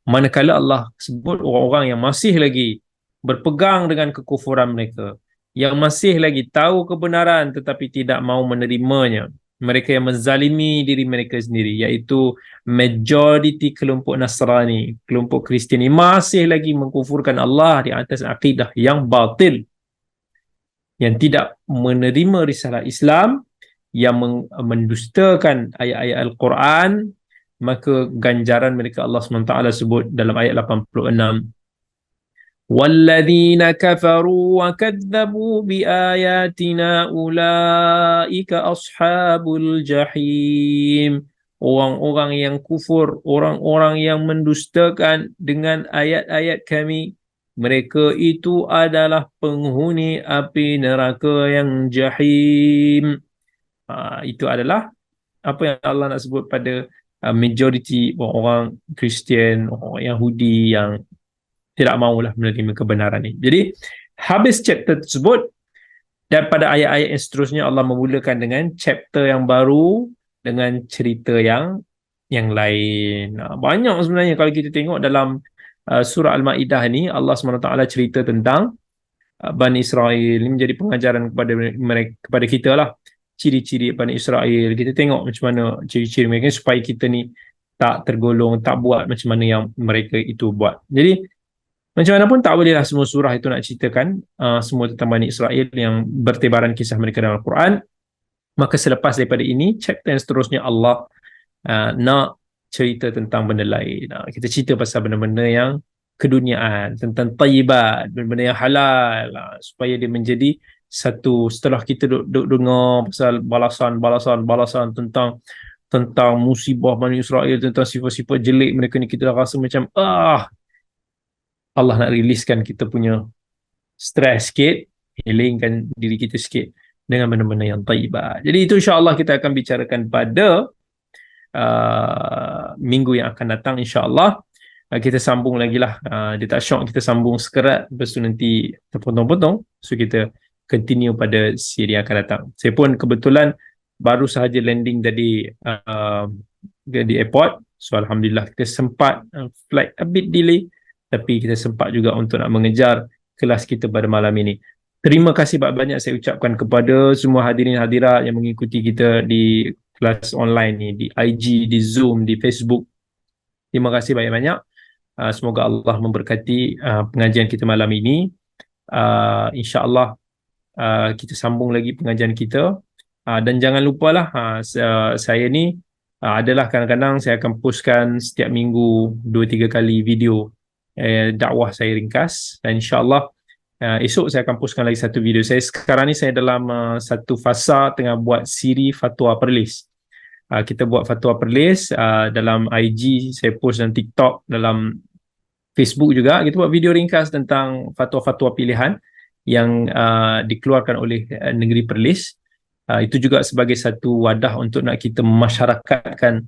Manakala Allah sebut orang-orang yang masih lagi berpegang dengan kekufuran mereka, yang masih lagi tahu kebenaran tetapi tidak mau menerimanya, mereka yang menzalimi diri mereka sendiri, iaitu majoriti kelompok Nasrani, kelompok Kristian ini masih lagi mengkufurkan Allah di atas akidah yang batil, yang tidak menerima risalah Islam, yang mendustakan ayat-ayat Al-Quran. Maka ganjaran mereka Allah SWT sebut dalam ayat 86, وَالَّذِينَ كَفَرُوا وَكَذَّبُوا بِآيَاتِنَا أُولَئِكَ أَصْحَابُ الْجَحِيمِ. Orang-orang yang kufur, orang-orang yang mendustakan dengan ayat-ayat kami, mereka itu adalah penghuni api neraka yang jahim. Itu adalah apa yang Allah nak sebut pada majoriti orang Kristian, orang Yahudi yang tidak maulah menerima kebenaran ini. Jadi habis chapter tersebut, dan pada ayat-ayat yang seterusnya Allah memulakan dengan chapter yang baru dengan cerita yang lain. Banyak sebenarnya kalau kita tengok dalam surah Al-Ma'idah ni, Allah SWT cerita tentang Bani Israel. Ini menjadi pengajaran kepada mereka, kepada kita lah, ciri-ciri Bani Israel. Kita tengok macam mana ciri-ciri mereka supaya kita ni tak tergolong, tak buat macam mana yang mereka itu buat. Jadi macam mana pun tak bolehlah semua surah itu nak ceritakan semua tentang Bani Israel yang bertebaran kisah mereka dalam Al-Quran. Maka selepas daripada ini, chapter yang seterusnya Allah nak cerita tentang benda lain. Kita cerita pasal benda-benda yang keduniaan, tentang tayyibat, benda-benda yang halal, supaya dia menjadi satu, setelah kita duk dengar pasal balasan tentang musibah Bani Israel, tentang sifat-sifat jelek mereka ni, kita dah rasa macam Allah nak riliskan kita punya stres sikit, healingkan diri kita sikit dengan benda-benda yang tayyibat. Jadi itu insya-Allah kita akan bicarakan pada minggu yang akan datang insya-Allah. Kita sambung lagi lah, dia tak syok kita sambung sekerat, lepas tu nanti terpotong-potong, so kita continue pada siri yang akan datang. Saya pun kebetulan baru sahaja landing tadi di airport, so Alhamdulillah kita sempat flight a bit delay, tapi kita sempat juga untuk nak mengejar kelas kita pada malam ini. Terima kasih banyak-banyak saya ucapkan kepada semua hadirin hadirat yang mengikuti kita di kelas online ni, di IG, di Zoom, di Facebook. Terima kasih banyak-banyak. Semoga Allah memberkati pengajian kita malam ini. InsyaAllah kita sambung lagi pengajian kita. Dan jangan lupalah, saya ni adalah kadang-kadang saya akan postkan setiap minggu 2-3 kali video dakwah saya ringkas, dan insyaAllah esok saya akan postkan lagi satu video. Saya sekarang ni saya dalam satu fasa tengah buat siri fatwa perlis. Kita buat fatwa perlis dalam IG, saya post dalam TikTok, dalam Facebook juga. Kita buat video ringkas tentang fatwa-fatwa pilihan yang dikeluarkan oleh negeri Perlis. Itu juga sebagai satu wadah untuk nak kita memasyarakatkan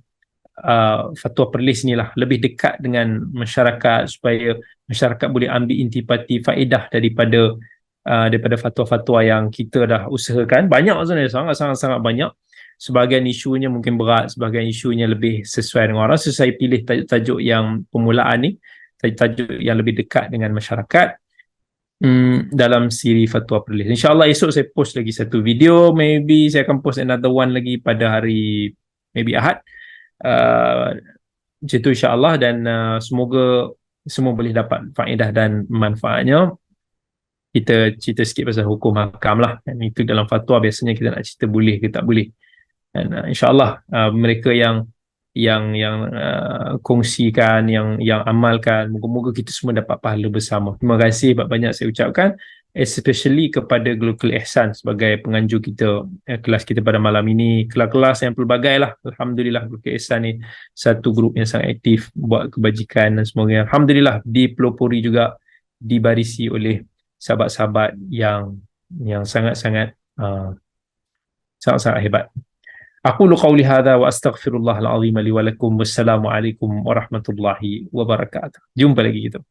fatwa Perlis ni lah, lebih dekat dengan masyarakat, supaya masyarakat boleh ambil intipati faedah daripada fatwa-fatwa yang kita dah usahakan. Banyak sebenarnya, sangat-sangat banyak. Sebahagian isunya mungkin berat, sebahagian isunya lebih sesuai dengan orang. So saya pilih tajuk yang permulaan ni, tajuk yang lebih dekat dengan masyarakat dalam siri fatwa Perlis. InsyaAllah esok saya post lagi satu video. Maybe saya akan post another one lagi pada hari maybe Ahad. Macam tu insyaAllah. Dan semoga semua boleh dapat faedah dan manfaatnya. Kita cerita sikit pasal hukum hakam lah. Dan itu dalam fatwa biasanya kita nak cerita boleh ke tak boleh. Dan insyaAllah mereka yang kongsikan, yang amalkan, moga-moga kita semua dapat pahala bersama. Terima kasih banyak saya ucapkan, especially kepada Global Ihsan sebagai penganjur kita, kelas kita pada malam ini. Kelas-kelas yang pelbagai lah, Alhamdulillah. Global Ihsan ni satu grup yang sangat aktif buat kebajikan dan semoga Alhamdulillah dipelopori juga, dibarisi oleh sahabat-sahabat yang sangat-sangat sangat-sangat hebat. Aqulu qawli hadha wa astaghfirullahal azim li wa lakum. Wassalamu alaikum warahmatullahi wabarakatuh. Jumpa lagi kita.